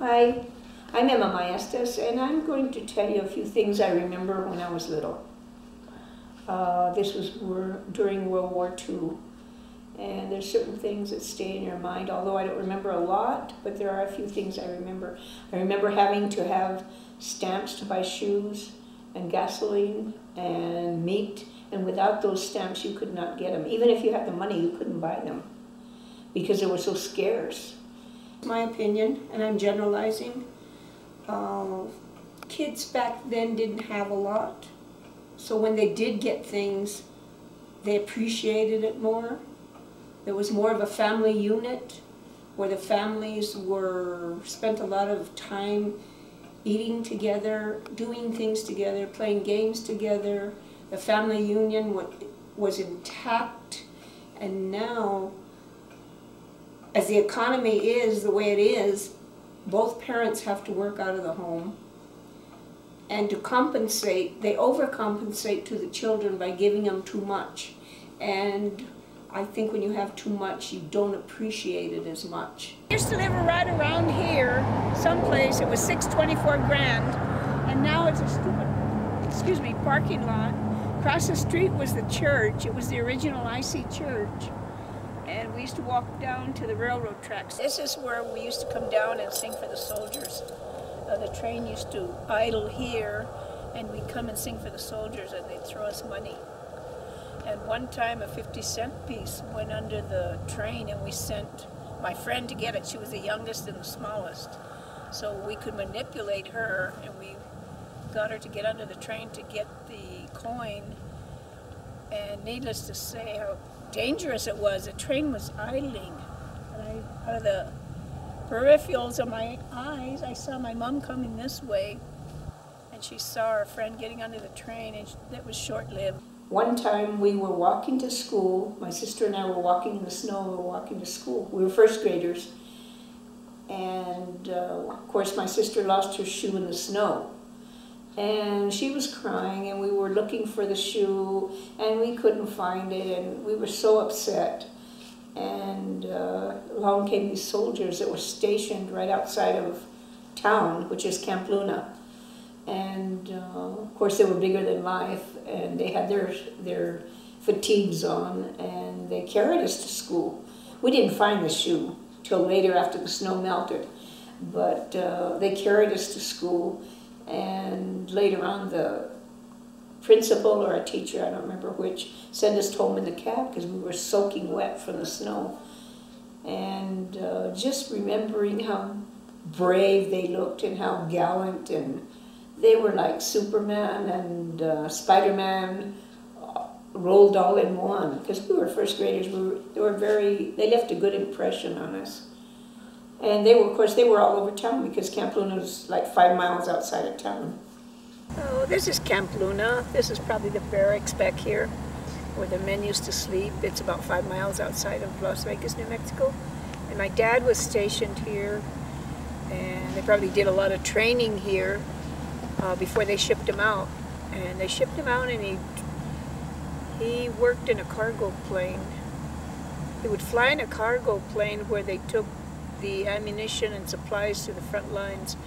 Hi, I'm Miguel Maestas, and I'm going to tell you a few things I remember when I was little. This was during World War II, and there's certain things that stay in your mind, although I don't remember a lot, but there are a few things I remember. I remember having to have stamps to buy shoes and gasoline and meat, and without those stamps you could not get them. Even if you had the money, you couldn't buy them because they were so scarce. My opinion, and I'm generalizing, kids back then didn't have a lot, so when they did get things, they appreciated it more. There was more of a family unit where the families spent a lot of time eating together, doing things together, playing games together. The family union was intact, and now, as the economy is the way it is, both parents have to work out of the home. And to compensate, they overcompensate to the children by giving them too much. And I think when you have too much, you don't appreciate it as much. I used to live right around here, someplace. It was $624 grand, and now it's a stupid, parking lot. Across the street was the church. It was the original IC church. And we used to walk down to the railroad tracks. This is where we used to come down and sing for the soldiers. The train used to idle here, and we'd come and sing for the soldiers, and they'd throw us money. And one time a 50-cent piece went under the train, and we sent my friend to get it. She was the youngest and the smallest. So we could manipulate her, and we got her to get under the train to get the coin. And needless to say how dangerous it was. The train was idling, and out of the peripherals of my eyes, I saw my mom coming this way, and she saw her friend getting under the train, and that was short-lived. One time we were walking to school. My sister and I were walking in the snow. We were walking to school. We were first graders, and of course my sister lost her shoe in the snow. And she was crying, and we were looking for the shoe, and we couldn't find it, and we were so upset. And along came these soldiers that were stationed right outside of town, which is Camp Luna. And of course they were bigger than life, and they had their fatigues on, and they carried us to school. We didn't find the shoe till later after the snow melted, but they carried us to school. And later on, the principal or a teacher, I don't remember which, sent us home in the cab because we were soaking wet from the snow. And just remembering how brave they looked and how gallant, and they were like Superman and Spider-Man rolled all in one. Because we were first graders, they left a good impression on us. And of course, they were all over town because Camp Luna was like 5 miles outside of town. Oh, this is Camp Luna. This is probably the barracks back here where the men used to sleep. It's about 5 miles outside of Las Vegas, New Mexico. And my dad was stationed here, and they probably did a lot of training here before they shipped him out. And they shipped him out, and he worked in a cargo plane. He would fly in a cargo plane where they took the ammunition and supplies to the front lines,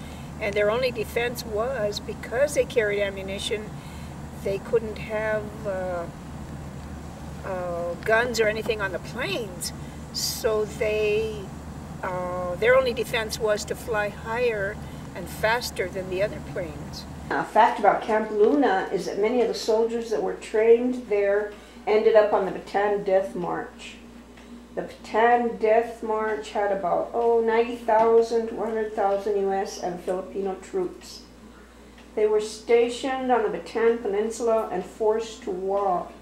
and their only defense was because they carried ammunition, they couldn't have guns or anything on the planes, so their only defense was to fly higher and faster than the other planes. A fact about Camp Luna is that many of the soldiers that were trained there ended up on the Bataan Death March. The Bataan Death March had about 90,000 to 100,000 U.S. and Filipino troops. They were stationed on the Bataan Peninsula and forced to walk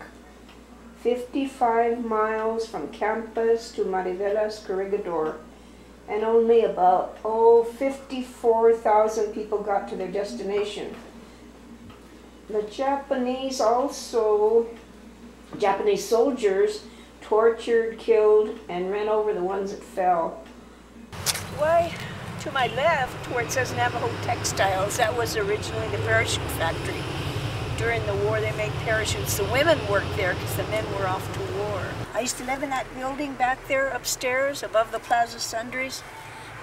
55 miles from campus to Marivelas Corregidor, and only about 54,000 people got to their destination. The Japanese soldiers tortured, killed, and ran over the ones that fell. Why, to my left, where it says Navajo Textiles, that was originally the parachute factory. During the war, they made parachutes. The women worked there because the men were off to war. I used to live in that building back there upstairs above the Plaza Sundries.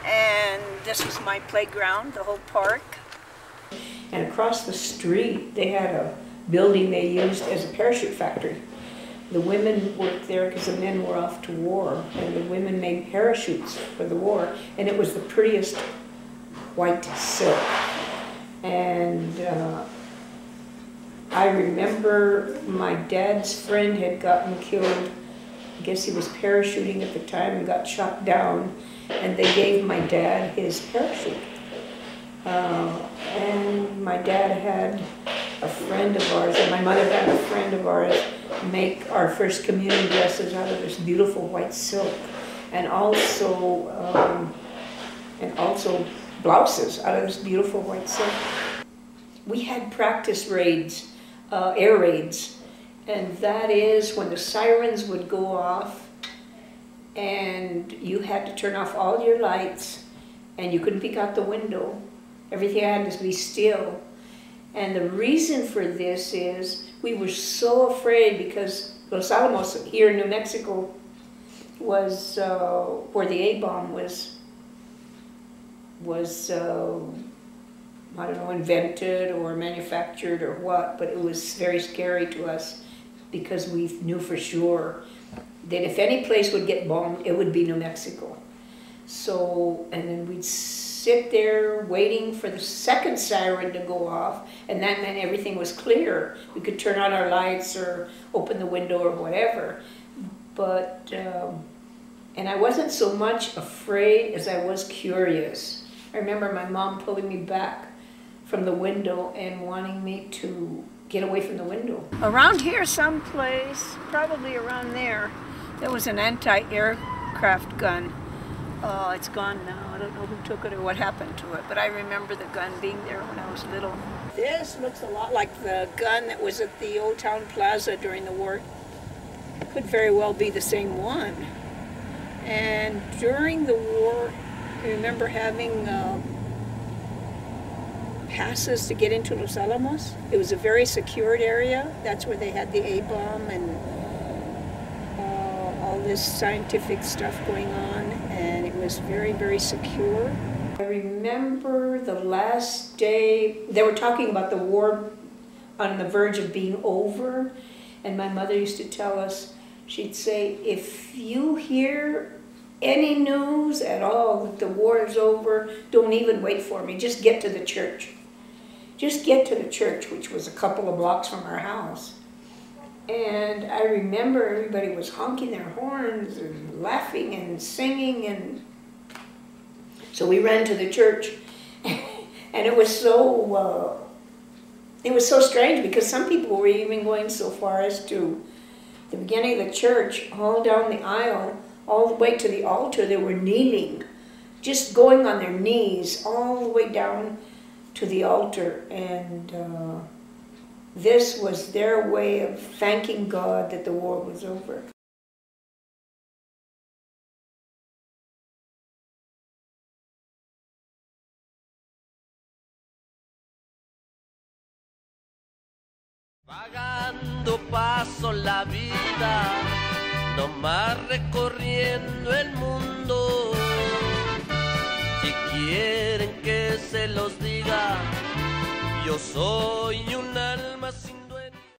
And this was my playground, the whole park. And across the street, they had a building they used as a parachute factory. The women worked there because the men were off to war, and the women made parachutes for the war, and it was the prettiest white silk. And I remember my dad's friend had gotten killed. I guess he was parachuting at the time and got shot down, and they gave my dad his parachute. And my dad had a friend of ours, and my mother had a friend of ours make our first communion dresses out of this beautiful white silk, and also blouses out of this beautiful white silk. We had practice raids, air raids, and that is when the sirens would go off and you had to turn off all your lights and you couldn't peek out the window. Everything had to be still. And the reason for this is we were so afraid because Los Alamos here in New Mexico was where the A-bomb was I don't know, invented or manufactured or what, but it was very scary to us because we knew for sure that if any place would get bombed, it would be New Mexico. So, and then we'd sit there waiting for the second siren to go off, and that meant everything was clear. We could turn on our lights or open the window or whatever. But, and I wasn't so much afraid as I was curious. I remember my mom pulling me back from the window and wanting me to get away from the window. Around here someplace, probably around there, there was an anti-aircraft gun. Oh, it's gone now. I don't know who took it or what happened to it, but I remember the gun being there when I was little. This looks a lot like the gun that was at the Old Town Plaza during the war. Could very well be the same one. And during the war, I remember having passes to get into Los Alamos. It was a very secured area. That's where they had the A-bomb and all this scientific stuff going on, and it was very, very secure. I remember the last day, they were talking about the war on the verge of being over, and my mother used to tell us, she'd say, if you hear any news at all that the war is over, don't even wait for me, just get to the church. Just get to the church, which was a couple of blocks from our house. And I remember everybody was honking their horns and laughing and singing, and so we ran to the church. And it was so strange because some people were even going so far as to the beginning of the church, all down the aisle, all the way to the altar, they were kneeling, just going on their knees all the way down to the altar, and this was their way of thanking God that the war was over. Vagando paso la vida, nomás recorriendo el mundo. Si quieren que se los diga, yo soy un alma sin